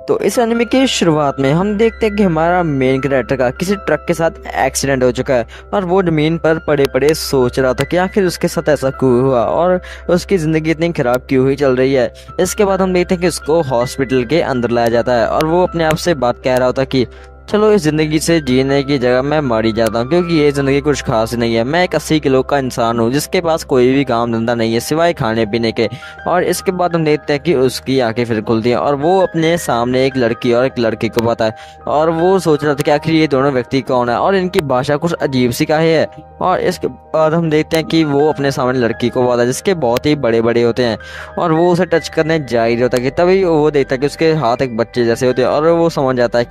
तो इस एनिमे की शुरुआत में हम देखते हैं कि हमारा मेन कैरेक्टर का किसी ट्रक के साथ एक्सीडेंट हो चुका है और वो जमीन पर पड़े पड़े सोच रहा था कि आखिर उसके साथ ऐसा क्यों हुआ और उसकी ज़िंदगी इतनी ख़राब क्यों हुई चल रही है। इसके बाद हम देखते हैं कि उसको हॉस्पिटल के अंदर लाया जाता है और वो अपने आप से बात कह रहा होता कि चलो इस ज़िंदगी से जीने की जगह मैं मर ही जाता हूँ, क्योंकि ये ज़िंदगी कुछ खास नहीं है। मैं एक 80 किलो का इंसान हूँ जिसके पास कोई भी काम धंधा नहीं है सिवाय खाने पीने के। और इसके बाद हम देखते हैं कि उसकी आंखें फिर खुलती हैं और वो अपने सामने एक लड़की और एक लड़के को पाता है और वो सोच रहा था कि आखिर ये दोनों व्यक्ति कौन है और इनकी भाषा कुछ अजीब सी काहे है। और इसके बाद हम देखते हैं कि वो अपने सामने लड़की को पाता है जिसके बहुत ही बड़े बड़े होते हैं और वो उसे टच करने जा ही होता है कि तभी वो देखता है कि उसके हाथ एक बच्चे जैसे होते हैं और वो समझ जाता है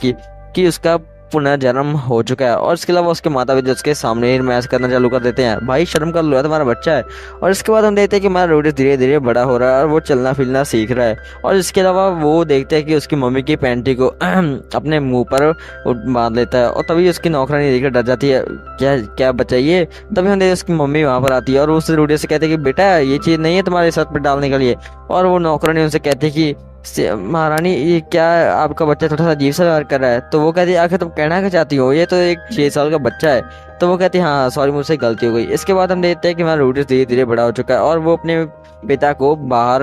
कि उसका पुनर्जन्म हो चुका है। और इसके अलावा उसके माता पिता उसके सामने ही मैच करना चालू कर देते हैं, भाई शर्म कर लो यार तुम्हारा बच्चा है। और इसके बाद हम देखते हैं कि हमारा रोडिस धीरे धीरे बड़ा हो रहा है और वो चलना फिरना सीख रहा है। और इसके अलावा वो देखते हैं कि उसकी मम्मी की पैंटी को अपने मुंह पर बांध लेता है और तभी उसकी नौकरानी देखकर डर जाती है, क्या क्या बच्चा ये। तभी हम देखते हैं उसकी मम्मी वहां पर आती है और उस रोडिस से कहते हैं कि बेटा ये चीज नहीं है तुम्हारे सर पर डालने के लिए। और वो नौकरानी उनसे कहती है कि महारानी ये क्या आपका बच्चा थोड़ा सा अजीब सा व्यवहार कर रहा है। तो वो कहती है आखिर तुम कहना क्या चाहती हो, ये तो एक 6 साल का बच्चा है। तो वो कहती है हाँ सॉरी मुझसे गलती हो गई। इसके बाद हम देखते हैं कि हमारा रूटिस धीरे धीरे बड़ा हो चुका है और वो अपने पिता को बाहर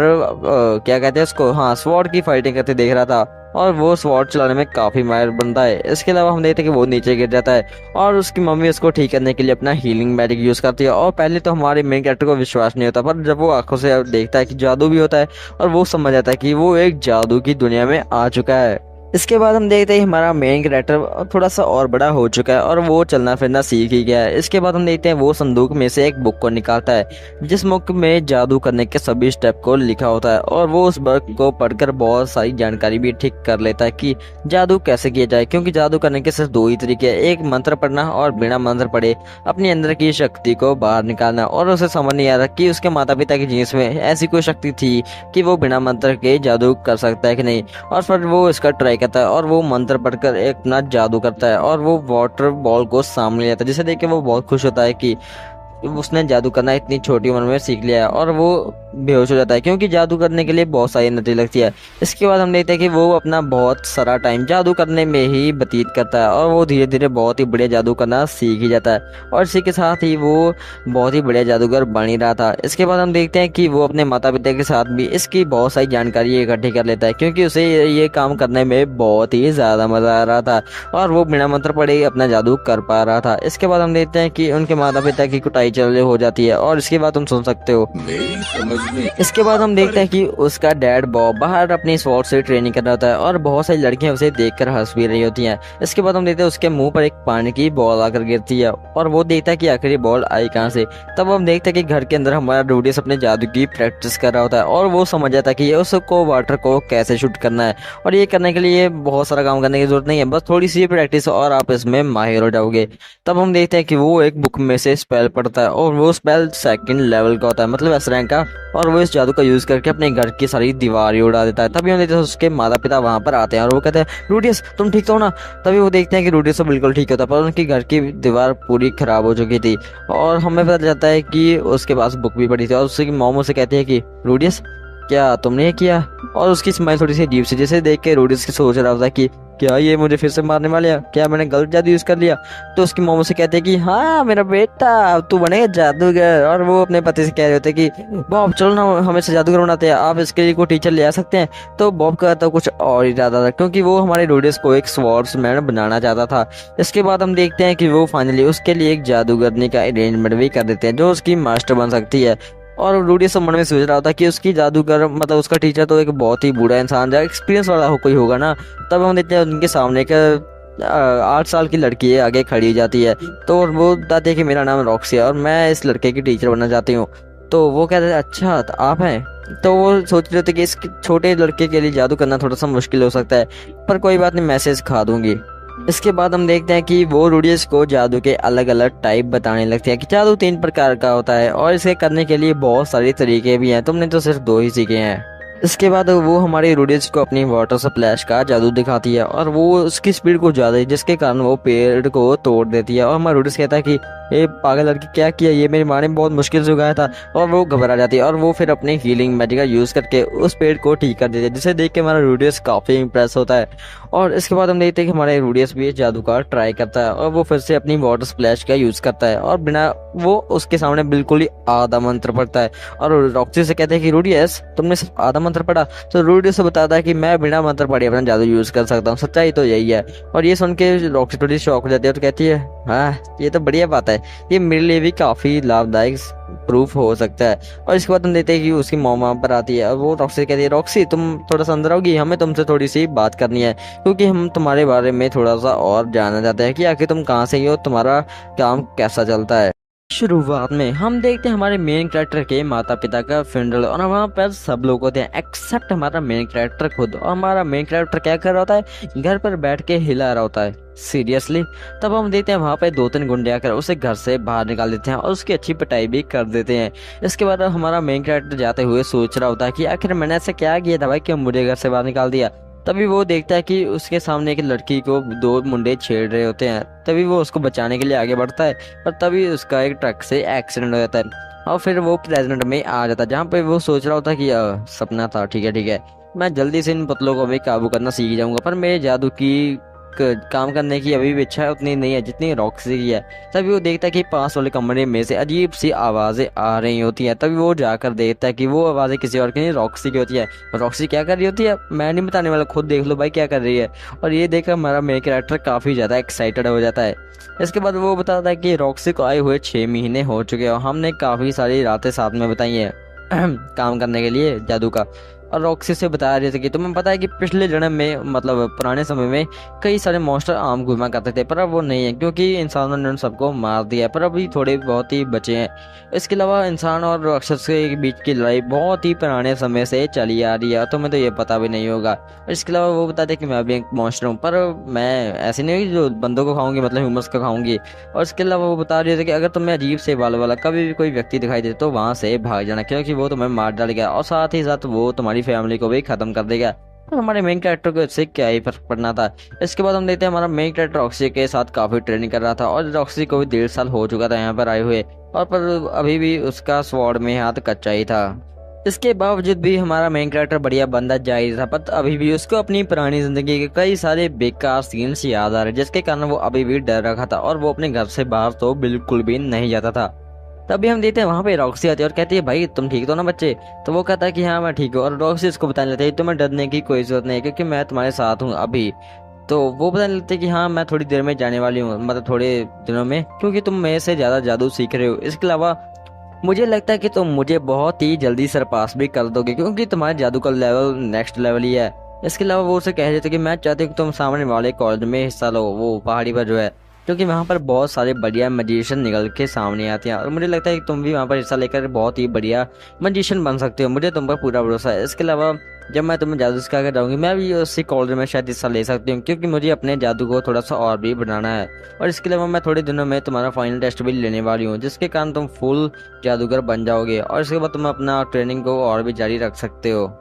क्या कहते हैं उसको, हाँ स्वॉर्ड की फाइटिंग करते देख रहा था और वो स्वॉर्ड चलाने में काफी माहिर बनता है। इसके अलावा हम देखते हैं कि वो नीचे गिर जाता है और उसकी मम्मी उसको ठीक करने के लिए अपना हीलिंग मैजिक यूज करती है। और पहले तो हमारे मेन कैरेक्टर को विश्वास नहीं होता, पर जब वो आंखों से देखता है कि जादू भी होता है और वो समझ आता है कि वो एक जादू की दुनिया में आ चुका है। इसके बाद हम देखते हैं हमारा मेन कैरेक्टर थोड़ा सा और बड़ा हो चुका है और वो चलना फिरना सीख ही गया है। इसके बाद हम देखते हैं वो संदूक में से एक बुक को निकालता है जिस बुक में जादू करने के सभी स्टेप को लिखा होता है और वो उस बुक को पढ़कर बहुत सारी जानकारी भी ठीक कर लेता है कि जादू कैसे किया जाए, क्योंकि जादू करने के सिर्फ दो ही तरीके हैं, एक मंत्र पढ़ना और बिना मंत्र पढ़े अपने अंदर की शक्ति को बाहर निकालना। और उसे समझ नहीं आ रहा कि उसके माता पिता की जीन्स में ऐसी कोई शक्ति थी कि वो बिना मंत्र के जादू कर सकता है कि नहीं। और फिर वो इसका ट्राई करता है और वो मंत्र पढ़कर एक अपना जादू करता है और वो वाटर बॉल को सामने लेता है, जिसे देख के वो बहुत खुश होता है कि उसने जादू करना इतनी छोटी उम्र में सीख लिया है। और वो बेहोश हो जाता है क्योंकि जादू करने के लिए बहुत सारी एनर्जी लगती है। इसके बाद हम देखते हैं कि वो अपना बहुत सारा टाइम जादू करने में ही व्यतीत करता है और वो धीरे धीरे बहुत ही बढ़िया जादू करना सीख ही जाता है और इसी के साथ ही वो बहुत ही बढ़िया जादूगर बन ही रहा था। इसके बाद हम देखते हैं कि वो अपने माता पिता के साथ भी इसकी बहुत सारी जानकारी इकट्ठी कर लेता है क्योंकि उसे ये काम करने में बहुत ही ज़्यादा मज़ा आ रहा था और वो बिना मंत्र पढ़े अपना जादू कर पा रहा था। इसके बाद हम देखते हैं कि उनके माता पिता की कुटाई चल हो जाती है और इसके बाद तुम सुन सकते हो। इसके बाद हम देखते हैं कि उसका डैड बॉब बाहर अपनी स्वॉर्ड से ट्रेनिंग कर रहा होता है और बहुत सारी लड़कियां उसे देखकर हंस भी रही होती हैं। इसके बाद हम देखते हैं उसके मुंह पर एक पानी की बॉल आकर गिरती है और वो देखता है कि आखिर ये बॉल आई कहाँ से। तब हम देखते हैं कि घर के अंदर हमारा रूडिस अपने जादू की प्रैक्टिस कर रहा होता है और वो समझ जाता है कि उसको वाटर को कैसे शूट करना है और ये करने के लिए बहुत सारा काम करने की जरूरत नहीं है, बस थोड़ी सी प्रैक्टिस और आप इसमें माहिर हो जाओगे। तब हम देखते हैं कि वो एक बुक में से स्पेल पढ़ता है और वो स्पेल 2nd लेवल का होता है, मतलब एस रैंक का, और वो इस जादू का यूज करके अपने घर की सारी दीवारें उड़ा देता है। तभी हम देखते हैं उसके माता पिता वहां पर आते हैं और वो कहते हैं रूडियस तुम ठीक तो हो ना। तभी वो देखते हैं कि रूडियस तो बिल्कुल ठीक होता है पर उनकी घर की दीवार पूरी खराब हो चुकी थी और हमें पता चलता है कि उसके पास बुक भी पड़ी थी और उसकी मॉम उसे कहती है कि रूडियस क्या तुमने ये किया। और उसकी स्माइल थोड़ी सी अजीब सी, जिसे देख के रूडियस की सोच रहा था कि क्या ये मुझे फिर से मारने वाले हैं, क्या मैंने गलत जादू यूज कर लिया। तो उसकी मॉम से कहते हैं कि हाँ मेरा बेटा तू बनेगा जादूगर। और वो अपने पति से कह रहे होते हैं कि बॉब चलो ना हमें से जादूगर बनाते हैं, आप इसके लिए कोई टीचर ले आ सकते हैं। तो बॉब का तो कुछ और ही ज्यादा था क्योंकि वो हमारे रूडियस को एक स्वॉर्ड्समैन बनाना चाहता था। इसके बाद हम देखते हैं कि वो फाइनली उसके लिए एक जादूगरनी का अरेंजमेंट भी कर देते हैं जो उसकी मास्टर बन सकती है। और रूडी सब मन में सोच रहा था कि उसकी जादूगर मतलब उसका टीचर तो एक बहुत ही बूढ़ा इंसान जो एक्सपीरियंस वाला कोई होगा ना। तब हम देखते हैं उनके सामने एक 8 साल की लड़की है आगे खड़ी जाती है। तो वो बताती है कि मेरा नाम रॉक्सी है और मैं इस लड़के की टीचर बनना चाहती हूँ। तो वो कहते हैं अच्छा तो आप हैं। तो वो सोच रहे थे कि इस छोटे लड़के के लिए जादू करना थोड़ा सा मुश्किल हो सकता है, पर कोई बात नहीं मैसेज खा दूंगी। इसके बाद हम देखते हैं कि वो रूडियस को जादू के अलग अलग टाइप बताने लगते हैं कि जादू 3 प्रकार का होता है और इसे करने के लिए बहुत सारे तरीके भी हैं, तुमने तो सिर्फ 2 ही सीखे हैं। इसके बाद वो हमारे रूडियस को अपनी वाटर स्प्लैश का जादू दिखाती है और वो उसकी स्पीड को ज्यादा है जिसके कारण वो पेड़ को तोड़ देती है। और हमारा रूडियस कहता है कि ये पागल लड़की क्या किया, ये मेरी माँ ने बहुत मुश्किल से उगाया था। और वो घबरा जाती है और वो फिर अपनी हीलिंग मैजिक का यूज करके उस पेड़ को ठीक कर देती है, जिसे देख के हमारा रूडियस काफी इंप्रेस होता है। और इसके बाद हम देखते हैं कि हमारे रूडियस भी जादू का ट्राई करता है और वो फिर से अपनी वाटर स्प्लैश का यूज करता है और बिना वो उसके सामने बिल्कुल ही आधा मंत्र पढ़ता है। और रॉक्सी से कहते हैं कि रूडियस तुमने सिर्फ आधा मंत्र पढ़ा। तो रूडियस से बताता है कि मैं बिना मंत्र पढ़े अपना जादू यूज कर सकता हूँ, सच्चाई तो यही है। और ये सुन के रॉक्सी थोड़ी शॉक हो जाती है और कहती है हाँ ये तो बढ़िया बात है, ये मेरे लिए भी काफी लाभदायक प्रूफ हो सकता है। और इसके बाद हम देखते हैं कि उसकी मॉम वहाँ पर आती है और वो रॉक्सी से कहती है रॉक्सी तुम थोड़ा सा अंदर आओगी, हमें तुमसे थोड़ी सी बात करनी है, क्योंकि हम तुम्हारे बारे में थोड़ा सा और जानना चाहते हैं कि आखिर तुम कहाँ से हो, तुम्हारा काम कैसा चलता है। शुरुआत में हम देखते हैं हमारे मेन कैरेक्टर के माता पिता का फ्यूनरल और वहाँ पर सब लोग होते हैं एक्सेप्ट हमारा मेन कैरेक्टर खुद। और हमारा मेन कैरेक्टर क्या कर रहा होता है, घर पर बैठ के हिला रहा होता है सीरियसली। तब हम देखते हैं वहाँ पे 2-3 गुंडे आकर उसे घर से बाहर निकाल देते हैं और उसकी अच्छी पिटाई भी कर देते हैं। इसके बाद हमारा मेन कैरेक्टर जाते हुए सोच रहा होता है कि आखिर मैंने ऐसा क्या किया था भाई कि मुझे घर से बाहर निकाल दिया। तभी वो देखता है कि उसके सामने एक लड़की को 2 मुंडे छेड़ रहे होते हैं। तभी वो उसको बचाने के लिए आगे बढ़ता है पर तभी उसका एक ट्रक से एक्सीडेंट हो जाता है और फिर वो प्रेजेंट में आ जाता है, जहाँ पे वो सोच रहा होता है कि सपना था, ठीक है ठीक है, मैं जल्दी से इन पुतलों को भी काबू करना सीख जाऊंगा। पर मेरे जादू की काम करने की अभी भी इच्छा उतनी नहीं है जितनी रॉक्सी की है। तभी वो देखता है कि पास वाले कमरे में से अजीब सी आवाजें आ रही होती हैं। तभी वो जाकर देखता है कि वो आवाजें किसी और की नहीं, रॉक्सी की होती है। रॉक्सी क्या कर रही होती है मैं नहीं बताने वाला, खुद देख लो भाई क्या कर रही है। और ये देखकर हमारा मेन कैरेक्टर काफी ज्यादा एक्साइटेड हो जाता है। इसके बाद वो बताता है कि रॉक्सी को आए हुए 6 महीने हो चुके हैं और हमने काफी सारी रातें साथ में बताई हैं काम करने के लिए जादू का। और रॉक्सी से बताया जैसे कि तुम्हें पता है कि पिछले जन्म में मतलब पुराने समय में कई सारे मॉन्स्टर आम घुमा करते थे, पर अब वो नहीं है क्योंकि इंसानों ने उन सबको मार दिया है, पर अभी थोड़े बहुत ही बचे हैं। इसके अलावा इंसान और राक्षस के बीच की लड़ाई बहुत ही पुराने समय से चली आ रही है, तुम्हें तो ये पता भी नहीं होगा। इसके अलावा वो बताते हैं कि मैं भी एक मॉन्स्टर हूँ, पर मैं ऐसे नहीं जो बंदों को खाऊंगी, मतलब ह्यूमंस को खाऊंगी। और इसके अलावा वो बता रहे थे कि अगर तुम्हें अजीब से बाल वाला कभी भी कोई व्यक्ति दिखाई दे तो वहां से भाग जाना, क्योंकि वो तुम्हें मार डालेगा और साथ ही साथ वो तुम्हारी फैमिली को भी खत्म कर देगा। तो हमारे मेन कैरेक्टर को इससे क्या ही फर्क पड़ना था। इसके बाद हम देखते हैं हमारा मेन कैरेक्टर रॉक्सी के साथ काफी ट्रेनिंग कर रहा था और रॉक्सी को भी 1.5 साल हो चुका था यहाँ पर आए हुए, और पर अभी भी उसका स्वॉर्ड में हाथ कच्चा ही था। इसके बावजूद भी हमारा मेन कैरेक्टर बढ़िया बंदा जा ही था, पर अभी भी उसको अपनी पुरानी जिंदगी के कई सारे बेकार सीन्स याद आ रहे, जिसके कारण वो अभी भी डर रखा था और वो अपने घर से बाहर तो बिल्कुल भी नहीं जाता था। तभी हम देखते हैं वहां पे रॉक्सी आती है और कहती है भाई तुम ठीक हो ना बच्चे। तो वो कहता है कि हाँ मैं ठीक हूँ, और रॉक्सी इसको बताने लगता है तुम्हें डरने की कोई जरूरत नहीं है क्योंकि मैं तुम्हारे साथ हूँ अभी। तो वो बताने लगते हैं कि हाँ मैं थोड़ी देर में जाने वाली हूँ, मतलब थोड़े दिनों में, क्योंकि तुम मेरे से ज्यादा जादू सीख रहे हो। इसके अलावा मुझे लगता है कि तुम मुझे बहुत ही जल्दी सरपास भी कर दोगे क्योंकि तुम्हारे जादू का लेवल नेक्स्ट लेवल ही है। इसके अलावा वो उसे कह देते कि मैं चाहती हूँ कि तुम सामने वाले कॉलेज में हिस्सा लो, वो पहाड़ी पर जो है, क्योंकि वहाँ पर बहुत सारे बढ़िया मजिशियन निकल के सामने आते हैं और मुझे लगता है कि तुम भी वहाँ पर हिस्सा लेकर बहुत ही बढ़िया मजिशियन बन सकते हो, मुझे तुम पर पूरा भरोसा है। इसके अलावा जब मैं तुम्हें जादू सिखा कर जाऊंगी मैं भी उसी कॉलेज में शायद हिस्सा ले सकती हूँ, क्योंकि मुझे अपने जादू को थोड़ा सा और भी बढ़ाना है। और इसके अलावा मैं थोड़े दिनों में तुम्हारा फाइनल टेस्ट भी लेने वाली हूँ, जिसके कारण तुम फुल जादूगर बन जाओगे और इसके बाद तुम अपना ट्रेनिंग को और भी जारी रख सकते हो।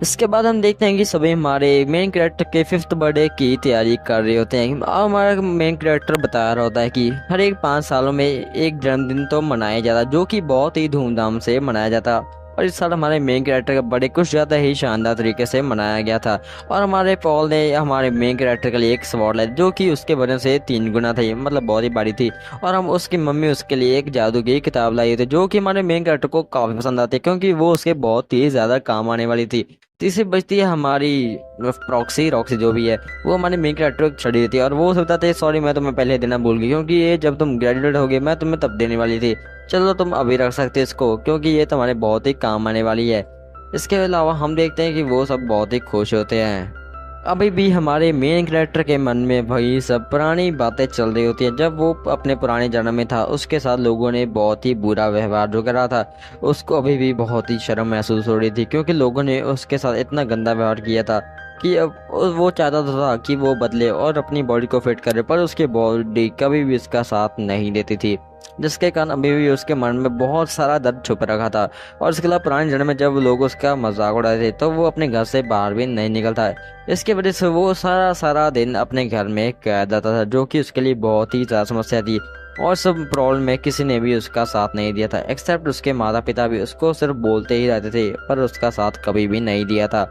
इसके बाद हम देखते हैं कि सभी हमारे मेन कैरेक्टर के 5th बर्थडे की तैयारी कर रहे होते हैं। और हमारा मेन कैरेक्टर बता रहा होता है कि हर एक 5 सालों में एक जन्मदिन तो मनाया जाता, जो कि बहुत ही धूमधाम से मनाया जाता। और इस साल हमारे मेन कैरेक्टर का बर्थडे कुछ ज़्यादा ही शानदार तरीके से मनाया गया था। और हमारे पॉल ने हमारे मेन कैरेक्टर के लिए एक स्वॉर्ड लाया जो कि उसके वजन से 3 गुना था, मतलब बहुत ही बड़ी थी। और हम उसकी मम्मी उसके लिए एक जादू की किताब लाई थी जो कि हमारे मेन कैरेक्टर को काफ़ी पसंद आती है, क्योंकि वो उसके बहुत ही ज़्यादा काम आने वाली थी। तीसरी बचती है हमारी रॉक्सी जो भी है, वो हमारे मेन कैरेक्टर को छड़ी देती है और वो सोचता था सॉरी मैं तुम्हें पहले देना भूल गई, क्योंकि ये जब तुम ग्रेजुएट हो गए मैं तुम्हें तब देने वाली थी, चलो तुम अभी रख सकते हो इसको क्योंकि ये तुम्हारे बहुत ही काम आने वाली है। इसके अलावा हम देखते हैं कि वो सब बहुत ही खुश होते हैं। अभी भी हमारे मेन कैरेक्टर के मन में वही सब पुरानी बातें चल रही होती है। जब वो अपने पुराने जन्म में था उसके साथ लोगों ने बहुत ही बुरा व्यवहार जो करा था, उसको अभी भी बहुत ही शर्म महसूस हो रही थी, क्योंकि लोगों ने उसके साथ इतना गंदा व्यवहार किया था कि अब वो चाहता था कि वो बदले और अपनी बॉडी को फिट करे, पर उसकी बॉडी कभी भी उसका साथ नहीं देती थी, जिसके कारण अभी भी उसके मन में बहुत सारा दर्द छुप रखा था। और इसके अलावा पुराने जन्म में जब लोग उसका मजाक उड़ाते थे तो वो अपने घर से बाहर भी नहीं निकलता है। इसकी वजह से वो सारा दिन अपने घर में कैद रहता था, जो कि उसके लिए बहुत ही ज़्यादा समस्या थी। और सब प्रॉब्लम में किसी ने भी उसका साथ नहीं दिया था, एक्सेप्ट उसके माता पिता भी उसको सिर्फ बोलते ही रहते थे पर उसका साथ कभी भी नहीं दिया था,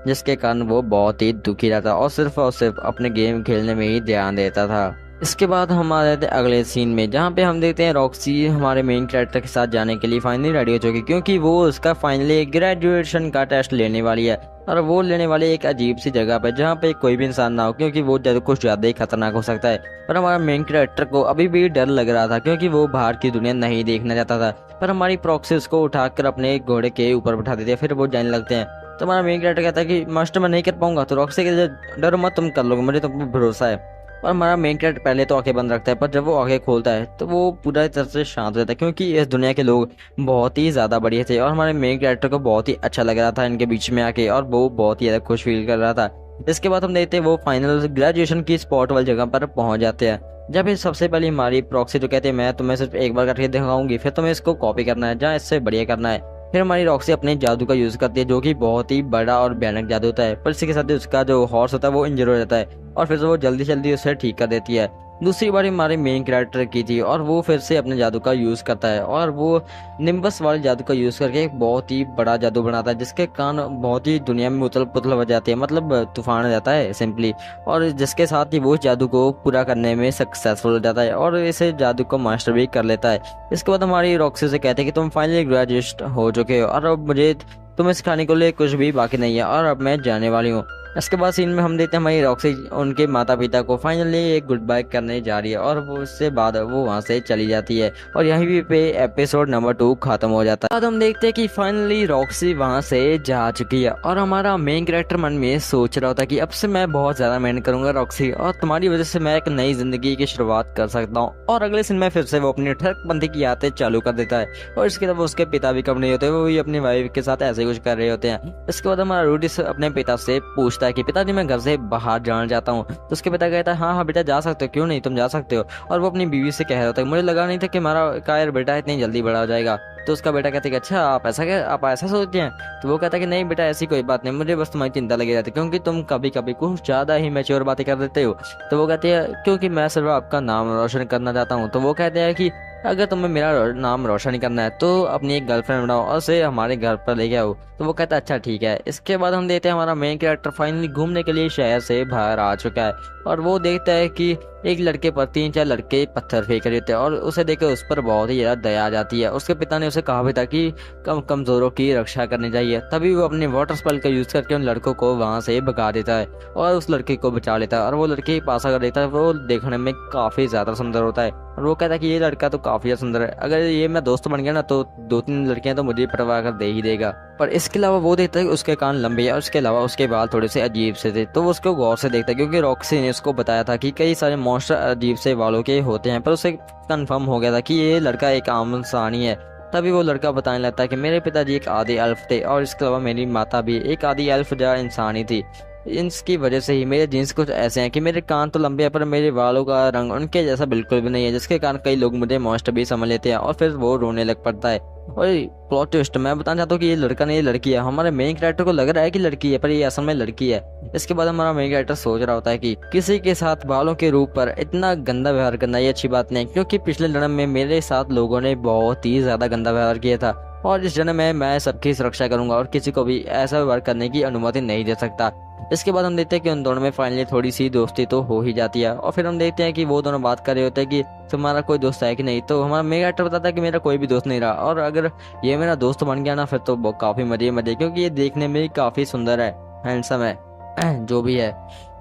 जिसके कारण वो बहुत ही दुखी रहता और सिर्फ अपने गेम खेलने में ही ध्यान देता था। इसके बाद हम आ जाते हैं अगले सीन में, जहाँ पे हम देखते हैं रॉक्सी हमारे मेन कैरेक्टर के साथ जाने के लिए फाइनली रेडी हो चुकी है, क्योंकि वो उसका फाइनली ग्रेजुएशन का टेस्ट लेने वाली है। और वो लेने वाली एक अजीब सी जगह पे जहाँ पे कोई भी इंसान ना हो, क्योंकि वो कुछ ज्यादा ही खतरनाक हो सकता है। पर हमारा मेन कैरेक्टर को अभी भी डर लग रहा था, क्योंकि वो बाहर की दुनिया नहीं देखना चाहता था। पर हमारी प्रॉक्सी उसको उठाकर अपने घोड़े के ऊपर बैठा देती है, फिर वो जाने लगते हैं। तो हमारा मेन कैरेक्टर कहता है कि मास्टर मैं नहीं कर पाऊंगा, तो रॉक्सी के डर मत, तुम कर लोगे, मुझे तुम पे भरोसा है। और हमारा मेन कैरेक्टर पहले तो आंखें बंद रखता है, पर जब वो आंखें खोलता है तो वो पूरा तरह से शांत रहता है, क्योंकि इस दुनिया के लोग बहुत ही ज्यादा बढ़िया थे और हमारे मेन कैरेक्टर को बहुत ही अच्छा लग रहा था इनके बीच में आके, और वो बहुत ही ज्यादा खुश फील कर रहा था। इसके बाद हम देखते हैं वो फाइनल ग्रेजुएशन की स्पॉट वाली जगह पर पहुंच जाते हैं। जब ये सबसे पहले हमारी प्रॉक्सी तो कहते हैं मैं तुम्हें सिर्फ एक बार करके दिखाऊंगी, फिर तुम्हें इसको कॉपी करना है, जहाँ इससे बढ़िया करना है। फिर हमारी रॉक्सी अपने जादू का यूज करती है, जो कि बहुत ही बड़ा और भयानक जादू होता है, पर इसी के साथ ही उसका जो हॉर्स होता है वो इंजर हो जाता है और फिर से वो जल्दी जल्दी उसे ठीक कर देती है। दूसरी बारी हमारे मेन कैरेक्टर की थी और वो फिर से अपने जादू का यूज करता है और वो निम्बस वाले जादू का यूज करके एक बहुत ही बड़ा जादू बनाता है, जिसके कारण बहुत ही दुनिया में उथल पुथल हो जाती है, मतलब तूफान आ जाता है सिंपली। और जिसके साथ ही वो जादू को पूरा करने में सक्सेसफुल हो जाता है और इसे जादू को मास्टर भी कर लेता है। इसके बाद हमारी रॉक्सी से कहते हैं कि तुम फाइनली ग्रेजुएट हो चुके हो और अब मुझे तुम्हें सिखाने के लिए कुछ भी बाकी नहीं है और अब मैं जाने वाली हूँ। इसके बाद सीन में हम देखते हैं हमारी रॉक्सी उनके माता पिता को फाइनली एक गुड बाय करने जा रही है और वो उससे बाद वो वहां से चली जाती है और यहीं पे एपिसोड नंबर 2 खत्म हो जाता है। बाद हम देखते हैं कि फाइनली रॉक्सी वहां से जा चुकी है और हमारा मेन कैरेक्टर मन में सोच रहा होता है कि अब से मैं बहुत ज्यादा मेहनत करूंगा रॉक्सी, और तुम्हारी वजह से मैं एक नई जिंदगी की शुरुआत कर सकता हूँ। और अगले सीन में फिर से वो अपनी ठगबंदी की आदतें चालू कर देता है और इसके अलावा उसके पिता भी कम नहीं होते, वो भी अपनी वाइफ के साथ ऐसे कुछ कर रहे होते हैं। इसके बाद हमारा रूडी अपने पिता से पूछता है कि पिताजी मैं घर से बाहर जाना चाहता हूँ, तो उसके पिता कहता है हाँ हाँ बेटा जा सकते हो, क्यों नहीं तुम जा सकते हो। और वो अपनी बीवी से कह रहा होता है मुझे लगा नहीं था कि हमारा कायर बेटा इतनी जल्दी बड़ा हो जाएगा। तो उसका बेटा कहता है कि अच्छा आप ऐसा सोचते हैं। तो वो कहता है कि नहीं बेटा ऐसी कोई बात नहीं, मुझे बस तुम्हारी चिंता लगी रहती है क्योंकि तुम कभी कभी कुछ ज्यादा ही मैच्योर बातें कर देते हो। तो वो कहते हैं क्योंकि मैं सिर्फ आपका नाम रोशन करना चाहता हूँ। तो वो कहते हैं कि अगर तुम्हें मेरा नाम रोशन करना है तो अपनी एक गर्लफ्रेंड बनाओ और उसे हमारे घर पर ले आओ। तो वो कहता है अच्छा ठीक है। इसके बाद हम देखते हैं हमारा मेन कैरेक्टर फाइनली घूमने के लिए शहर से बाहर आ चुका है और वो देखता है कि एक लड़के पर 3-4 लड़के पत्थर फेंक रहे होते हैं और उसे देख उस पर बहुत ही ज्यादा दया आ जाती है। उसके पिता ने उसे कहा भी था कि कमजोरों की रक्षा करनी चाहिए, तभी वो अपने वाटर स्पेल का यूज करके उन लड़कों को वहां से भगा देता है और उस लड़के को बचा लेता है। और वो लड़के पास अगर देखता है वो देखने में काफी ज्यादा सुंदर होता है और वो कहता है कि ये लड़का तो काफी सुंदर है, अगर ये मैं दोस्त बन गया ना तो 2-3 लड़कियां तो मुझे परवाह कर दे ही देगा। पर इसके अलावा वो देखता है कि उसके कान लंबे हैं और उसके अलावा उसके बाल थोड़े से अजीब से थे, तो वो उसको गौर से देखता है क्योंकि रॉक्सी ने उसको बताया था कि कई सारे मॉन्स्टर अजीब से बालों के होते हैं। पर उसे कंफर्म हो गया था कि ये लड़का एक आम इंसान ही है। तभी वो लड़का बताने लगता है कि मेरे पिताजी एक आदि एल्फ थे और इसके अलावा मेरी माता भी एक आदि एल्फ जैसा इंसान ही थी। इसकी वजह से ही मेरे जीन्स कुछ ऐसे हैं कि मेरे कान तो लंबे हैं पर मेरे बालों का रंग उनके जैसा बिल्कुल भी नहीं है, जिसके कारण कई लोग मुझे मॉन्स्टर भी समझ लेते हैं और फिर वो रोने लग पड़ता है। और प्लॉट ट्विस्ट मैं बताना चाहता हूँ कि ये लड़का नहीं ये लड़की है। हमारे मेन कैरेक्टर को लग रहा है कि लड़की है पर ये असल में लड़की है। इसके बाद हमारा मेन कैरेक्टर सोच रहा होता है कि किसी के साथ बालों के रूप पर इतना गंदा व्यवहार करना ये अच्छी बात नहीं, क्योंकि पिछले जन्म में मेरे साथ लोगों ने बहुत ही ज्यादा गंदा व्यवहार किया था और इस जन्म में मैं सबकी सुरक्षा करूंगा और किसी को भी ऐसा व्यवहार करने की अनुमति नहीं दे सकता। इसके बाद हम देखते हैं कि उन दोनों में फाइनली थोड़ी सी दोस्ती तो हो ही जाती है और फिर हम देखते हैं कि वो दोनों बात कर रहे होते हैं कि तुम्हारा कोई दोस्त है कि नहीं। तो हमारा मेगा एक्टर बताता है कि मेरा कोई भी दोस्त नहीं रहा और अगर ये मेरा दोस्त बन गया ना फिर तो काफी मजे मजे, क्योंकि ये देखने में काफी सुंदर है, हैंडसम है, जो भी है।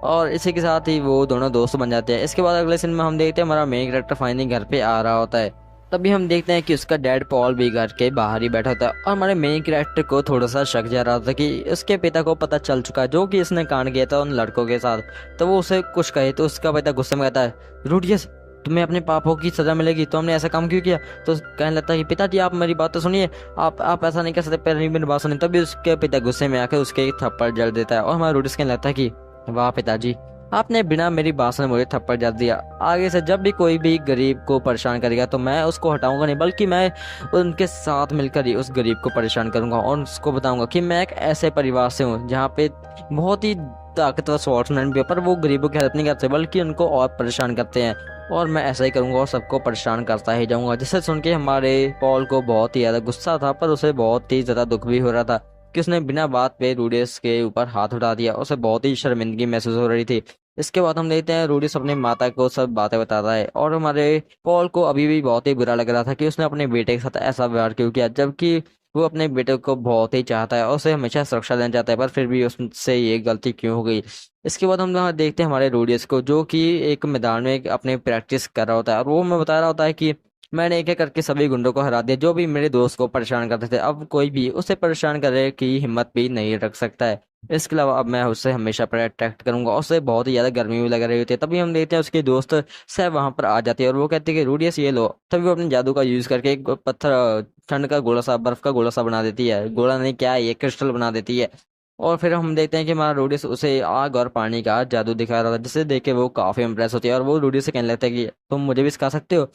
और इसी के साथ ही वो दोनों दोस्त बन जाते हैं। इसके बाद अगले सीन में हम देखते हैं हमारा मेन कैरेक्टर फाइनली घर पे आ रहा होता है। तभी हम देखते हैं कि उसका डैड पॉल भी घर के बाहर ही बैठा होता है और हमारे मेन कैरेक्टर को थोड़ा सा शक जा रहा था कि उसके पिता को पता चल चुका है जो कि इसने कांड किया था उन लड़कों के साथ। तो वो उसे कुछ कहे तो उसका पिता गुस्से में कहता है रूडियस तुम्हें अपने पापों की सजा मिलेगी, तो हमने ऐसा काम क्यों किया। तो कहने लगता है कि पिताजी आप मेरी बात तो सुनिए, आप ऐसा नहीं कर सकते, पहले मेरी बात सुनिए। तभी उसके पिता गुस्से में आकर उसके एक थप्पड़ जड़ देता है और हमारा रूडियस कहने लगता है कि वाह पिताजी आपने बिना मेरी बात सुने मुझे थप्पड़ जड़ दिया, आगे से जब भी कोई भी गरीब को परेशान करेगा तो मैं उसको हटाऊंगा नहीं बल्कि मैं उनके साथ मिलकर ही उस गरीब को परेशान करूंगा और उसको बताऊंगा कि मैं एक ऐसे परिवार से हूँ जहाँ पे बहुत ही ताकतवर स्वॉर्ड्समैन भी है, पर वो गरीबों की हेल्प नहीं करते बल्कि उनको और परेशान करते हैं। और मैं ऐसा ही करूंगा और सबको परेशान करता ही जाऊंगा। जिसे सुन के हमारे पॉल को बहुत ही ज्यादा गुस्सा था, पर उसे बहुत ही ज्यादा दुख भी हो रहा था कि उसने बिना बात पे रूडियस के ऊपर हाथ उठा दिया। उसे बहुत ही शर्मिंदगी महसूस हो रही थी। इसके बाद हम देखते हैं रूडियस अपनी माता को सब बातें बताता है, और हमारे पॉल को अभी भी बहुत ही बुरा लग रहा था कि उसने अपने बेटे के साथ ऐसा व्यवहार क्यों किया, जबकि वो अपने बेटे को बहुत ही चाहता है और उसे हमेशा सुरक्षा देना चाहता है, पर फिर भी उससे ये गलती क्यों हो गई। इसके बाद हम वहाँ देखते हैं हमारे रूडियस को, जो कि एक मैदान में अपने प्रैक्टिस कर रहा होता है, और वो मैं बता रहा होता है कि मैंने एक एक करके सभी गुंडों को हरा दिया जो भी मेरे दोस्त को परेशान करते थे। अब कोई भी उसे परेशान करने की हिम्मत भी नहीं रख सकता है। इसके अलावा अब मैं उससे हमेशा प्रोटेक्ट करूंगा। और उसे बहुत ही ज्यादा गर्मी भी लग रही होती है। तभी हम देखते हैं उसके दोस्त सब वहां पर आ जाते हैं और वो कहते हैं कि रूडियस ये लो। तभी वो अपने जादू का यूज करके एक पत्थर, ठंड का गोला सा, बर्फ का गोला सा बना देती है। गोला नहीं, क्या है ये, क्रिस्टल बना देती है। और फिर हम देखते हैं कि हमारा रूडियस उसे आग और पानी का जादू दिखा रहा था, जिसे देख के वो काफी इंप्रेस होती है और वो रूडियस से कहने लगता है कि तुम मुझे भी सिखा सकते हो।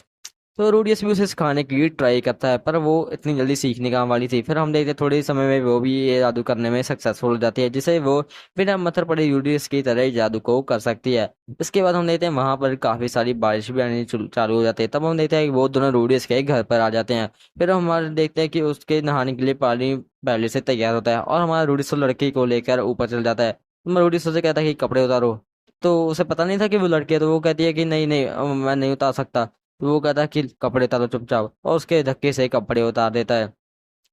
तो रूडियस भी उसे सिखाने की ट्राई करता है, पर वो इतनी जल्दी सीखने का वाली थी। फिर हम देखते हैं थोड़े ही समय में वो भी ये जादू करने में सक्सेसफुल हो जाती है, जिसे वो बिना मत्थर पड़े रूडियस की तरह ही जादू को कर सकती है। इसके बाद हम देखते हैं वहां पर काफी सारी बारिश भी आनी चालू हो जाती है। तब हम देखते हैं कि वो दोनों रूडियस के घर पर आ जाते हैं। फिर हम हमारे देखते हैं कि उसके नहाने के लिए पानी पहले से तैयार होता है, और हमारा रूडियस लड़की को लेकर ऊपर चल जाता है। तो रूडियस उसे कहता है कि कपड़े उतारो। तो उसे पता नहीं था कि वो लड़की है, तो वो कहती है कि नहीं नहीं, मैं नहीं उतार सकता। तो वो कहता है कि कपड़े उतारो चुपचाप, और उसके धक्के से कपड़े उतार देता है।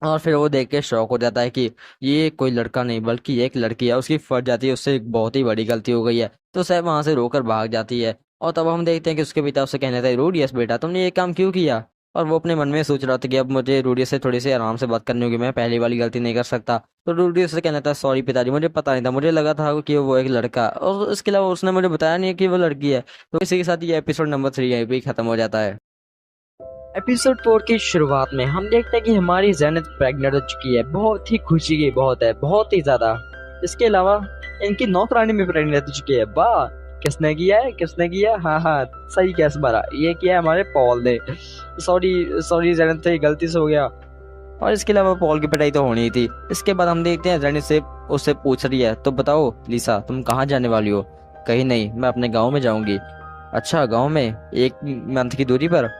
और फिर वो देख के शौक हो जाता है कि ये कोई लड़का नहीं बल्कि एक लड़की है। उसकी फट जाती है, उससे एक बहुत ही बड़ी गलती हो गई है। तो सब वहां से रोकर भाग जाती है। और तब हम देखते हैं कि उसके पिता उससे कहने लगता है, रूडियस बेटा तुमने ये काम क्यों किया। और वो अपने मन में सोच रहा था कि अब मुझे रूडियस से थोड़ी सी आराम से बात करनी होगी, मैं पहली वाली गलती नहीं कर सकता। तो रूडियस से कहना था, सॉरी पिताजी, मुझे पता नहीं था, मुझे लगा था कि वो एक लड़का, और इसके अलावा उसने मुझे बताया नहीं है कि वो लड़की है। तो इसी के साथ ये एपिसोड नंबर 3 यहीं पे खत्म हो जाता है। एपिसोड 4 की शुरुआत में हम देखते हैं कि हमारी जेनिथ प्रेग्नेंट हो चुकी है। बहुत ही खुशी की बहुत है, बहुत ही ज्यादा। इसके अलावा इनकी नौकरानी भी प्रेग्नेंट हो चुकी है। वाह, किसने किया है, किसने किया, हाँ हाँ सही कैसे मारा, ये किया है हमारे पॉल ने। सॉरी सॉरी जेनिथ, ये गलती से हो गया। और इसके अलावा पॉल की पिटाई तो होनी ही थी। इसके बाद हम देखते हैं जेनिथ से उससे पूछ रही है, तो बताओ लिसा तुम कहाँ जाने वाली हो। कहीं नहीं, मैं अपने गाँव में जाऊंगी। अच्छा, गाँव में 1 मंथ की दूरी पर।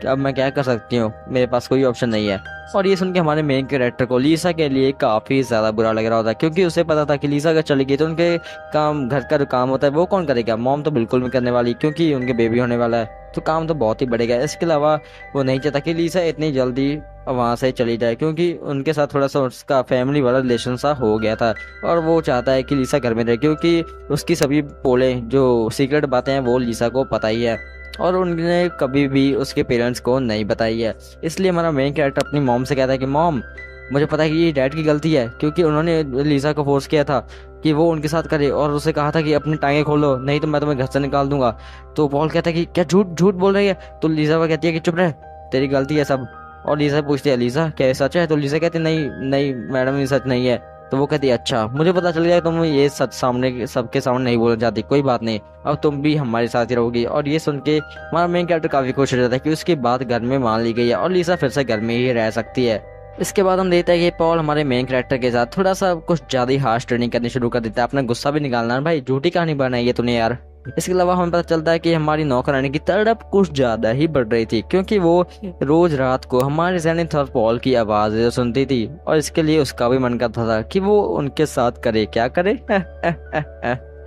अब मैं क्या कर सकती हूँ, मेरे पास कोई ऑप्शन नहीं है। और ये सुन के हमारे मेन कैरेक्टर को लीसा के लिए काफी ज्यादा बुरा लग रहा होता है, क्योंकि उसे पता था कि लीसा अगर चली गई तो उनके काम, घर का जो काम होता है वो कौन करेगा। मॉम तो बिल्कुल नहीं करने वाली, क्योंकि उनके बेबी होने वाला है, तो काम तो बहुत ही बढ़ेगा। इसके अलावा वो नहीं चाहता कि लीसा इतनी जल्दी वहां से चली जाए, क्योंकि उनके साथ थोड़ा सा उसका फैमिली वाला रिलेशन सा हो गया था। और वो चाहता है कि लीसा घर में रहे, क्योंकि उसकी सभी पोले जो सीक्रेट बातें हैं वो लीसा को पता ही है, और उन्होंने कभी भी उसके पेरेंट्स को नहीं बताई है। इसलिए हमारा मेन कैरेक्टर अपनी मॉम से कहता है कि मॉम, मुझे पता है कि ये डैड की गलती है, क्योंकि उन्होंने लीसा को फोर्स किया था कि वो उनके साथ करे, और उसे कहा था कि अपनी टांगे खोलो नहीं तो मैं तुम्हें घर से निकाल दूंगा। तो पॉल कहता है कि क्या झूठ झूठ बोल रही है। तो लीसा वो कहती है कि चुप रह, तेरी गलती है सब। और लीसा पूछती है, लीसा क्या ये सच है। तो लीसा कहती है, नहीं नहीं मैडम, ये सच नहीं है। तो वो कहती है, अच्छा मुझे पता चल गया तुम ये सच सामने सबके सामने नहीं बोलना चाहती, कोई बात नहीं, अब तुम भी हमारे साथ ही रहोगी। और ये सुन के हमारा मेन कैरेक्टर काफी खुश हो जाता है कि उसकी बात घर में मान ली गई है और लीसा फिर से घर में ही रह सकती है। इसके बाद हम देखते हैं कि पॉल हमारे मेन कैरेक्टर के साथ थोड़ा सा कुछ ज्यादा ही हार्श ट्रेनिंग करनी शुरू कर देता है। अपना गुस्सा भी निकालना है, भाई झूठी कहानी बनाई है तूने यार। इसके अलावा हमें पता चलता है कि हमारी नौकरानी की तड़प कुछ ज्यादा ही बढ़ रही थी, क्योंकि वो रोज रात को हमारे जेनिथ और पॉल की आवाज सुनती थी, और इसके लिए उसका भी मन करता था कि वो उनके साथ करे, क्या करे।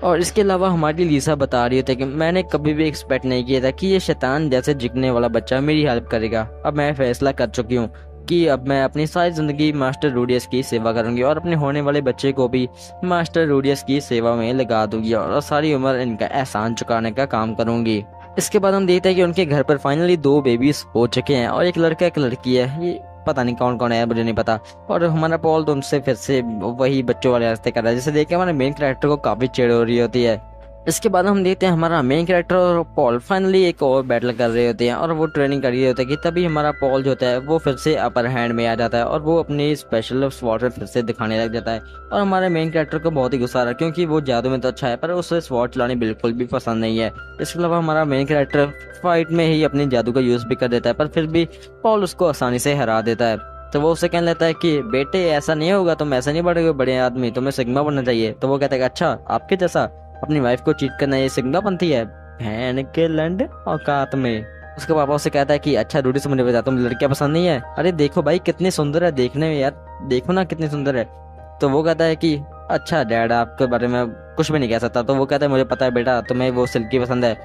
और इसके अलावा हमारी लीसा बता रही थी कि मैंने कभी भी एक्सपेक्ट नहीं किया था कि ये शैतान जैसे जिगने वाला बच्चा मेरी हेल्प करेगा। अब मैं फैसला कर चुकी हूँ कि अब मैं अपनी सारी जिंदगी मास्टर रूडियस की सेवा करूंगी, और अपने होने वाले बच्चे को भी मास्टर रूडियस की सेवा में लगा दूंगी, और सारी उम्र इनका एहसान चुकाने का काम करूंगी। इसके बाद हम देखते हैं कि उनके घर पर फाइनली 2 बेबीज हो चुके हैं, और एक लड़का एक लड़की है। ये पता नहीं कौन कौन है, मुझे नहीं पता। और हमारा पॉल तो उनसे फिर से वही बच्चों वाले रास्ते कर रहा है, जिसे देख के हमारे मेन कैरेक्टर को काफी चिढ़ हो रही होती है। इसके बाद हम देखते हैं हमारा मेन कैरेक्टर और पॉल फाइनली एक और बैटल कर रहे होते हैं, और वो ट्रेनिंग कर रहे होते हैं कि तभी हमारा पॉल जो होता है वो फिर से अपर हैंड में आ जाता है, और वो अपनी स्पेशल स्वॉर्ड फिर से दिखाने लग जाता है। और हमारे मेन कैरेक्टर को बहुत ही गुस्सा आ रहा है, क्योंकि वो जादू में तो अच्छा है पर उसे स्वॉर्ड चलाने बिल्कुल भी पसंद नहीं है। इसके अलावा हमारा मेन कैरेक्टर फाइट में ही अपनी जादू का यूज भी कर देता है, पर फिर भी पॉल उसको आसानी से हरा देता है। तो वो उसे कहने लगता है कि बेटे ऐसा नहीं होगा, तुम ऐसा नहीं बढ़ोगे बड़े आदमी, तुम्हें सिग्मा बनना चाहिए। तो वो कहता है कि अच्छा आपके जैसा अपनी वाइफ को चीट करना ये सिग्मा बनती है, बहन के लंड औकात में। उसके पापा उसे कहता है कि अच्छा रूडी से मुझे बता, तुम लड़कियां पसंद नहीं है? अरे देखो भाई कितनी सुंदर है देखने में यार, देखो ना कितनी सुंदर है। तो वो कहता है कि अच्छा डैड आपके बारे में कुछ भी नहीं कह सकता। तो वो कहता है मुझे पता है बेटा, तुम्हें वो सिल्की पसंद है।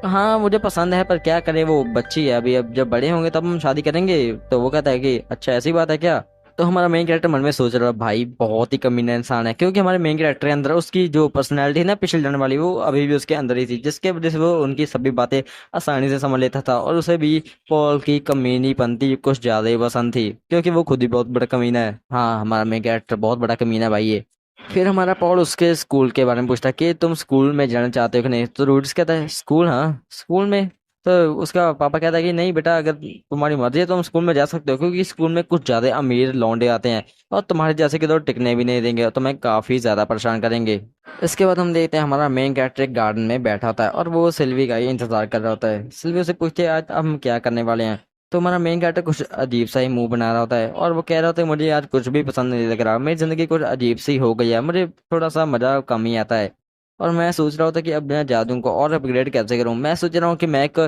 हाँ मुझे पसंद है, पर क्या करें वो बच्ची है अभी, अब जब बड़े होंगे तब हम शादी करेंगे। तो वो कहता है कि अच्छा ऐसी बात है क्या? तो हमारा मेन कैरेक्टर मन में सोच रहा है भाई बहुत ही कमीना इंसान है, क्योंकि हमारे मेन कैरेक्टर के अंदर उसकी जो पर्सनैलिटी है ना पिछले जन्म वाली, वो अभी भी उसके अंदर ही थी, जिसके वजह से वो उनकी सभी बातें आसानी से समझ लेता था। और उसे भी पॉल की कमीनी पंती कुछ ज्यादा ही पसंद थी, क्योंकि वो खुद ही बहुत बड़ा कमीना है। हाँ हमारा मेन कैरेक्टर बहुत बड़ा कमीना है भाई ये। फिर हमारा पॉल उसके स्कूल के बारे में पूछता है कि तुम स्कूल में जाना चाहते हो कि नहीं? तो रूड्स कहता है स्कूल, हाँ स्कूल में। तो उसका पापा कहता है कि नहीं बेटा, अगर तुम्हारी मर्जी है तो तुम स्कूल में जा सकते हो, क्योंकि स्कूल में कुछ ज्यादा अमीर लौंडे आते हैं और तुम्हारे जैसे कि तो टिकने भी नहीं देंगे और तुम्हें काफी ज्यादा परेशान करेंगे। इसके बाद हम देखते हैं हमारा मेन कैरेक्टर एक गार्डन में बैठा होता है और वो सिल्वी का ही इंतजार कर रहा होता है। सिल्वी उसे पूछती है आज हम क्या करने वाले हैं? तो हमारा मेन कैरेक्टर कुछ अजीब सा ही मुंह बना रहा होता है और वो कह रहा होता है मुझे आज कुछ भी पसंद नहीं लग रहा, मेरी जिंदगी कुछ अजीब सी हो गई है, मुझे थोड़ा सा मजा कम ही आता है। और मैं सोच रहा होता कि अब मैं जादू को और अपग्रेड कैसे करूं। मैं सोच रहा हूँ कि मैं एक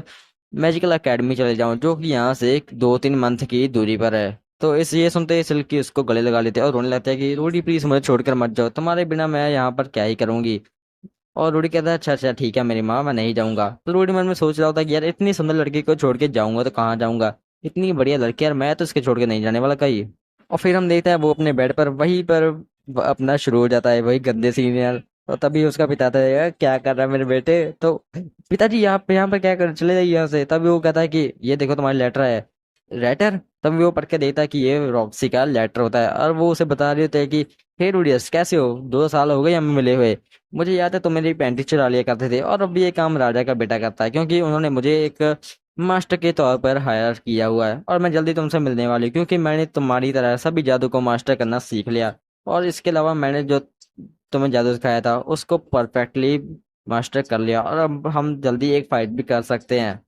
मैजिकल एकेडमी चले जाऊं, जो कि यहाँ से एक 2-3 मंथ की दूरी पर है। तो इस ये सुनते ही सिल्की उसको गले लगा लेते हैं और रोने लगता है कि रूडी प्लीज मुझे छोड़कर मत जाओ, तुम्हारे बिना मैं यहाँ पर क्या ही करूंगी। और रूडी कहता है अच्छा अच्छा ठीक है मेरी माँ, मैं नहीं जाऊंगा। तो रूडी मन में सोच रहा होता है कि यार इतनी सुंदर लड़की को छोड़ के जाऊंगा तो कहाँ जाऊंगा, इतनी बढ़िया लड़की यार, मैं तो इसके छोड़ के नहीं जाने वाला कहीं। और फिर हम देखते हैं वो अपने बेड पर वहीं पर अपना शुरू हो जाता है वही गंदे सीन यार। और तभी उसका पिता आता है यार क्या कर रहा है मेरे बेटे? तो पिताजी यहाँ पर क्या कर, चले जाइए यहाँ से। तभी वो कहता है कि ये देखो तुम्हारी लेटर है। लेटर? तभी वो पढ़ के देखता है कि ये रॉक्सी का लेटर होता है और वो उसे बता रहे होते हैं कि हे रूडियस कैसे हो, 2 साल हो गए हमें मिले हुए, मुझे याद है तुम मेरी पैंटी चुरा लिया करते थे और अब ये काम राजा का बेटा करता है, क्योंकि उन्होंने मुझे एक मास्टर के तौर पर हायर किया हुआ है और मैं जल्दी तुमसे मिलने वाली हूँ, क्योंकि मैंने तुम्हारी तरह सभी जादू को मास्टर करना सीख लिया और इसके अलावा मैंने जो तुम्हें जादू सिखाया था उसको परफेक्टली मास्टर कर लिया और अब हम जल्दी एक फाइट भी कर सकते हैं।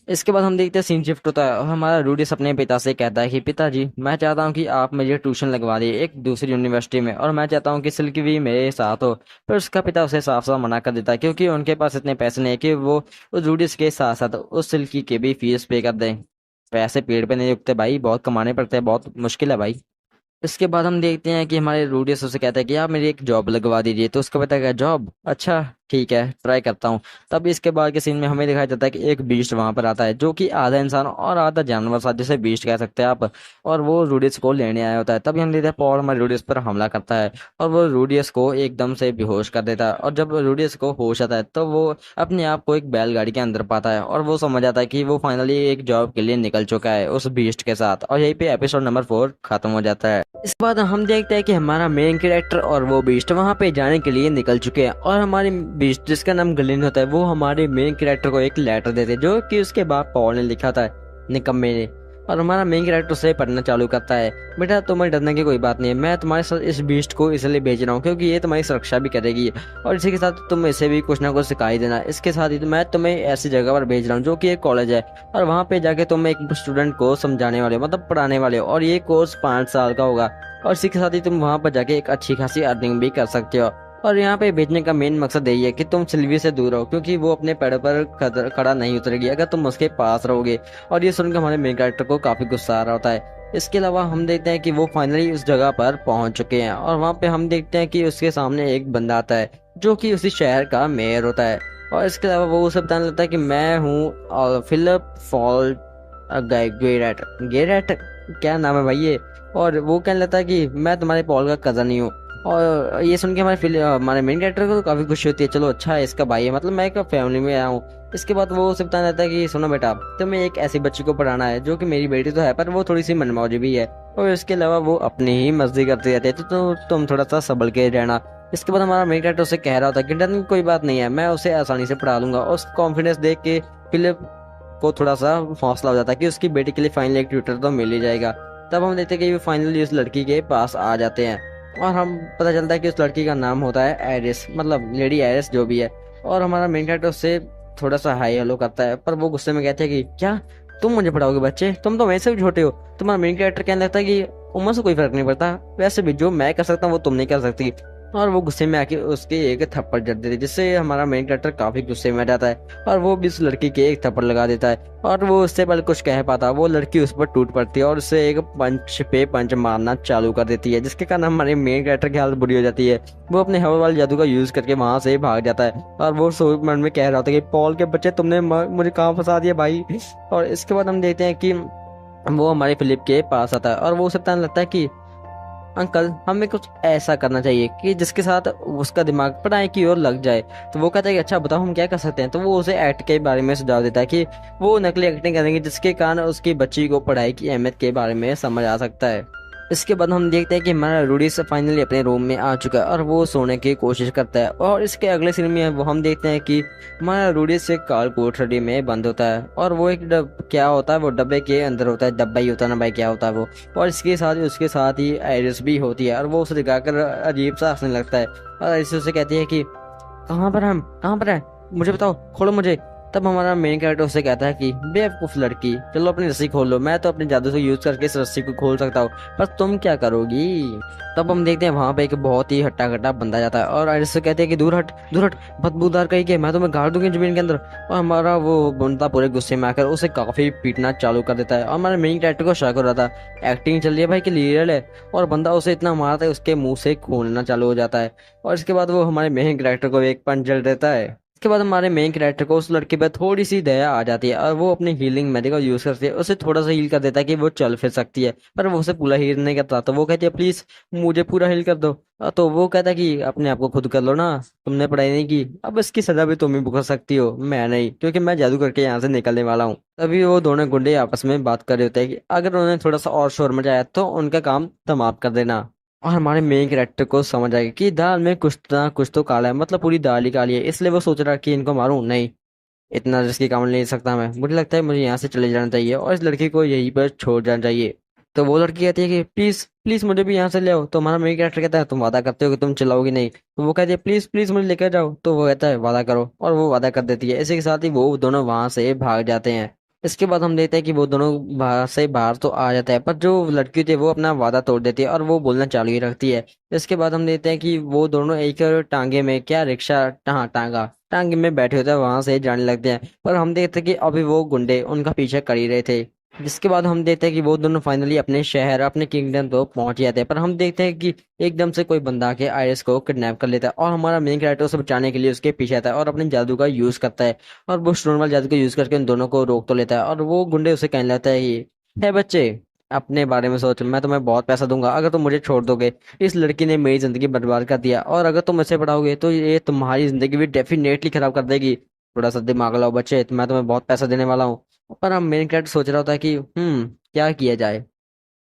इसके बाद हम देखते हैं सीन शिफ्ट होता है और हमारा रूडिस अपने पिता से कहता है कि पिताजी मैं चाहता हूँ कि आप मुझे ट्यूशन लगवा दिए एक दूसरी यूनिवर्सिटी में और मैं चाहता हूँ कि सिल्की भी मेरे साथ हो। पर उसका पिता उसे साफ साफ मना कर देता है, क्योंकि उनके पास इतने पैसे नहीं है कि वो उस रूडिस के साथ साथ उस सिल्की के भी फीस पे कर दें। पैसे पेड़ पे नहीं उगते भाई, बहुत कमाने पड़ते हैं, बहुत मुश्किल है भाई। इसके बाद हम देखते हैं कि हमारे रूडियस उसे कहता है कि आप मेरी एक जॉब लगवा दीजिए। तो उसका पता है जॉब, अच्छा ठीक है ट्राई करता हूँ। तब इसके बाद के सीन में हमें दिखाया जाता है कि एक बीस्ट वहां पर आता है जो कि आधा इंसान और आधा जानवर सा, जिसे बीस्ट कह सकते हैं आप। और वो रूडियस को लेने आया होता है। तभी हम देखते हैं पॉल हमारे रूडियस पर हमला करता है और वो रूडियस को एकदम से बेहोश कर देता है। और जब रूडियस को होश आता है तो वो अपने आप को एक बैलगाड़ी के अंदर पाता है और वो समझ आता है कि वो फाइनली एक जॉब के लिए निकल चुका है उस बीस्ट के साथ। और यहीं पे एपिसोड नंबर 4 खत्म हो जाता है। इसके बाद हम देखते हैं कि हमारा मेन कैरेक्टर और वो बीस्ट वहां पे जाने के लिए निकल चुके हैं और हमारे बीस्ट जिसका नाम ग्लिन होता है वो हमारे मेन कैरेक्टर को एक लेटर देते हैं जो कि उसके बाप पॉल ने लिखा था, निकम्मे ने। और हमारा मेन कैरेक्टर उसे पढ़ना चालू करता है, बेटा तुम्हें डरने की कोई बात नहीं है, मैं तुम्हारे साथ इस बीस्ट को इसलिए भेज रहा हूँ क्योंकि ये तुम्हारी सुरक्षा भी करेगी और इसी के साथ तुम इसे भी कुछ ना कुछ सिखाई देना। इसके साथ ही तो मैं तुम्हें ऐसी जगह पर भेज रहा हूँ जो कि एक कॉलेज है और वहाँ पे जाके तुम एक स्टूडेंट को समझाने वाले हो, मतलब पढ़ाने वाले हो, और ये कोर्स 5 साल का होगा और इसी के साथ ही तुम वहां पर जाके एक अच्छी खासी अर्निंग भी कर सकते हो। और यहाँ पे भेजने का मेन मकसद यही है कि तुम सिल्वी से दूर रहो, क्योंकि वो अपने पैरों पर खड़ा नहीं उतरेगी अगर तुम उसके पास रहोगे। और ये सुनकर हमारे मेन कैरेक्टर को काफी गुस्सा आ रहा होता है। इसके अलावा हम देखते हैं कि वो फाइनली उस जगह पर पहुंच चुके हैं और वहां पे हम देखते हैं कि उसके सामने एक बंदा आता है जो कि उसी शहर का मेयर होता है। और इसके अलावा वो उसे बताने लगता है कि मैं हूँ फिलिप फॉल गेरेट। गेरेट क्या नाम है भाई ये? और वो कहने लगता है कि मैं तुम्हारे पॉल का कजन ही हूँ। और ये सुन के हमारे मेन कैरेक्टर को तो काफी खुशी होती है, चलो अच्छा है इसका भाई है, मतलब मैं एक फैमिली में आया हूँ। इसके बाद वो उसे बताना रहता है कि सुनो बेटा, तुम्हें एक ऐसी बच्ची को पढ़ाना है जो कि मेरी बेटी तो है पर वो थोड़ी सी मनमौजी भी है और इसके अलावा वो अपनी ही मर्जी करती रहती है, तो तुम थोड़ा सा संभल के रहना। इसके बाद हमारा मेन कैरेक्टर उसे कह रहा होता है कि डरने की कोई बात नहीं है, मैं उसे आसानी से पढ़ा लूंगा। और उसका कॉन्फिडेंस देख के फिलिप को थोड़ा सा हौसला हो जाता है कि उसकी बेटी के लिए फाइनली एक ट्यूटर तो मिल ही जाएगा। तब हम देखते हैं कि वो फाइनली उस लड़की के पास आ जाते हैं और हम पता चलता है कि उस लड़की का नाम होता है एरिस, मतलब लेडी एरिस जो भी है। और हमारा मेन कैरेक्टर उससे थोड़ा सा हाई हेलो करता है पर वो गुस्से में कहते हैं कि क्या तुम मुझे पढ़ाओगे बच्चे? तुम तो वैसे भी छोटे हो। तुम्हारा मेन कैरेक्टर कहने लगता है कि उम्र से कोई फर्क नहीं पड़ता, वैसे भी जो मैं कर सकता हूँ वो तुम नहीं कर सकती। और वो गुस्से में आके उसके एक थप्पड़ जड़ देती है, जिससे हमारा मेन कैरेक्टर काफी गुस्से में आ जाता है और वो भी उस लड़की के एक थप्पड़ लगा देता है। और वो उससे पहले कुछ कह पाता, वो लड़की उस पर टूट पड़ती है और उसे एक पंच पे पंच मारना चालू कर देती है, जिसके कारण हमारे मेन कैरेक्टर की हालत बुरी हो जाती है। वो अपने हवा वाले जादू का यूज करके वहां से भाग जाता है और वो मन में कह रहा होता है कि पॉल के बच्चे तुमने मुझे कहाँ फंसा दिया भाई। और इसके बाद हम देखते हैं कि वो हमारे फिलिप के पास आता है और वो उसे बताने लगता है कि अंकल, हमें कुछ ऐसा करना चाहिए कि जिसके साथ उसका दिमाग पढ़ाई की ओर लग जाए। तो वो कहता है कि अच्छा बताओ हम क्या कर सकते हैं। तो वो उसे एक्ट के बारे में सुझाव देता है कि वो नकली एक्टिंग करेंगे, जिसके कारण उसकी बच्ची को पढ़ाई की अहमियत के बारे में समझ आ सकता है। इसके बाद हम देखते हैं कि हमारा रूडी से फाइनली अपने रूम में आ चुका है और वो सोने की कोशिश करता है। और इसके अगले सीन में वो हम देखते हैं कि हमारा रूडी से कार कोठरी में बंद होता है और वो एक क्या होता है, वो डब्बे के अंदर होता है, डब्बा ही होता है ना भाई, क्या होता है वो। और उसके साथ ही आयरिस भी होती है और वो उसे दिखाकर अजीब सा हंसने लगता है और आयरिस उसे कहती है कि कहाँ पर है, मुझे बताओ, खोलो मुझे। तब हमारा मेन कैरेक्टर उससे कहता है कि बेवकूफ लड़की, चलो अपनी रस्सी खोल लो, मैं तो अपने जादू से यूज करके इस रस्सी को खोल सकता हूँ, पर तुम क्या करोगी। तब हम देखते हैं वहां पे एक बहुत ही हट्टा कट्टा बंदा जाता है और आयरिस से कहते हैं कि दूर हट, बदबूदार कहीं के, मैं तुम्हें गाड़ दूंगी जमीन के अंदर। और हमारा वो बंदा पूरे गुस्से में आकर उसे काफी पीटना चालू कर देता है और हमारे मेन कैरेक्टर को शक हो रहा था, एक्टिंग चल रही है भाई कि लीडर है। और बंदा उसे इतना मारता है उसके मुंह से खूनना चालू हो जाता है और इसके बाद वो हमारे मेन कैरेक्टर को एक पंच जड़ देता है। इसके बाद हमारे मेन कैरेक्टर को उस लड़के पर थोड़ी सी दया आ जाती है और वो अपनी हीलिंग मेडिकल यूज करती है, उसे थोड़ा सा हील कर देता है कि वो चल फिर सकती है। पर वो उसे पूरा हील नहीं करता, तो वो कहती है प्लीज मुझे पूरा हील कर दो। तो वो कहता है कि अपने आप को खुद कर लो ना, तुमने पढ़ाई नहीं की, अब इसकी सजा भी तुम ही भुगत सकती हो, मैं नहीं, क्योंकि मैं जादू करके यहाँ से निकलने वाला हूँ। तभी वो दोनों गुंडे आपस में बात कर रहे होते हैं कि अगर उन्हें थोड़ा सा और शोर मचाया तो उनका काम तमाम कर देना। और हमारे मेन कैरेक्टर को समझ आएगा कि दाल में कुछ ना कुछ तो काला है, मतलब पूरी दाल ही काली है, इसलिए वो सोच रहा है कि इनको मारूं नहीं, इतना रिस्की काम नहीं ले सकता मैं, मुझे लगता है मुझे यहाँ से चले जाना चाहिए और इस लड़की को यहीं पर छोड़ जाना चाहिए। तो वो लड़की कहती है कि प्लीज प्लीज मुझे भी यहाँ से ले आओ। तो हमारा मेन कैरेक्टर कहता है तुम वादा करते हो कि तुम चलाओगी नहीं। तो वो कहती है प्लीज प्लीज मुझे लेकर जाओ। तो वो कहता है वादा करो, और वो वादा कर देती है। इसी के साथ ही वो दोनों वहां से भाग जाते हैं। इसके बाद हम देखते हैं कि वो दोनों बाहर से बाहर तो आ जाता है, पर जो लड़की थी वो अपना वादा तोड़ देती है और वो बोलना चालू ही रखती है। इसके बाद हम देखते हैं कि वो दोनों एक टांगे में, क्या रिक्शा, हाँ टांगे में बैठे होते हैं, वहां से जाने लगते हैं। पर हम देखते हैं कि अभी वो गुंडे उनका पीछे कर ही रहे थे। जिसके बाद हम देखते हैं कि वो दोनों फाइनली अपने शहर, अपने किंगडम तो पहुंच जाते हैं। पर हम देखते हैं कि एकदम से कोई बंदा आके आयरिस को किडनैप कर लेता है और हमारा मेन कैरेक्टर उसे बचाने के लिए उसके पीछे आता है और अपने जादू का यूज करता है। और वो नॉर्मल जादू का यूज करके उन दोनों को रोक तो लेता है और वो गुंडे उसे कहने लगता है कि है बच्चे, अपने बारे में सोच, मैं तुम्हें बहुत पैसा दूंगा अगर तुम मुझे छोड़ दोगे। इस लड़की ने मेरी जिंदगी बर्बाद कर दिया और अगर तुम इसे पढ़ाओगे तो ये तुम्हारी जिंदगी भी डेफिनेटली खराब कर देगी। थोड़ा सा दिमाग लगाओ बच्चे, मैं तुम्हें बहुत पैसा देने वाला हूँ। पर हम मेन कैरेक्टर सोच रहा होता है कि क्या किया जाए।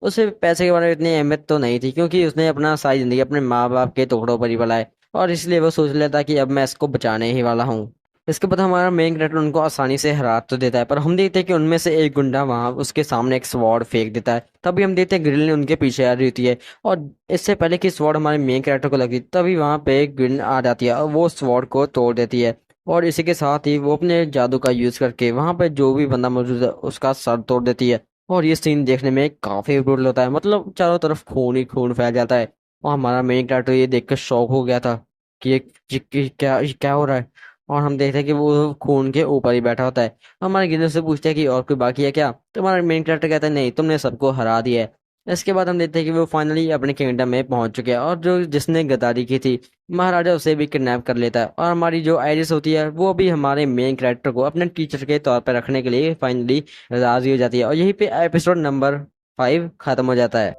उसे पैसे के बारे में इतनी अहमियत तो नहीं थी, क्योंकि उसने अपना सारी जिंदगी अपने माँ बाप के टुकड़ों पर ही पला है और इसलिए वो सोच लेता कि अब मैं इसको बचाने ही वाला हूँ। इसके बाद हमारा मेन कैरेक्टर उनको आसानी से हरा तो देता है, पर हम देखते हैं कि उनमें से एक गुंडा वहां उसके सामने एक स्वॉर्ड फेंक देता है। तभी हम देखते हैं ग्रिल ने उनके पीछे आ रही होती है और इससे पहले कि स्वॉर्ड हमारे मेन कैरेक्टर को लगती तभी वहां पे एक ग्रिल आ जाती है और वो स्वॉर्ड को तोड़ देती है। और इसी के साथ ही वो अपने जादू का यूज करके वहां पे जो भी बंदा मौजूद है उसका सर तोड़ देती है। और ये सीन देखने में काफी ब्रूटल होता है, मतलब चारों तरफ खून ही खून फैल जाता है। और हमारा मेन कैरेक्टर ये देखकर शॉक हो गया था कि ये क्या हो रहा है। और हम देखते हैं कि वो खून के ऊपर ही बैठा होता है। हमारे गिनर से पूछते हैं कि और कोई बाकी है क्या, तो हमारा मेन कैरेक्टर कहता है नहीं, तुमने सबको हरा दिया है। इसके बाद हम देखते हैं कि वो फाइनली अपने किंगडम में पहुंच चुके हैं और जो जिसने गद्दारी की थी महाराजा उसे भी किडनैप कर लेता है। और हमारी जो आयरिस होती है वो भी हमारे मेन कैरेक्टर को अपने टीचर के तौर पर रखने के लिए फाइनली राजी हो जाती है। और यहीं पे एपिसोड नंबर 5 खत्म हो जाता है।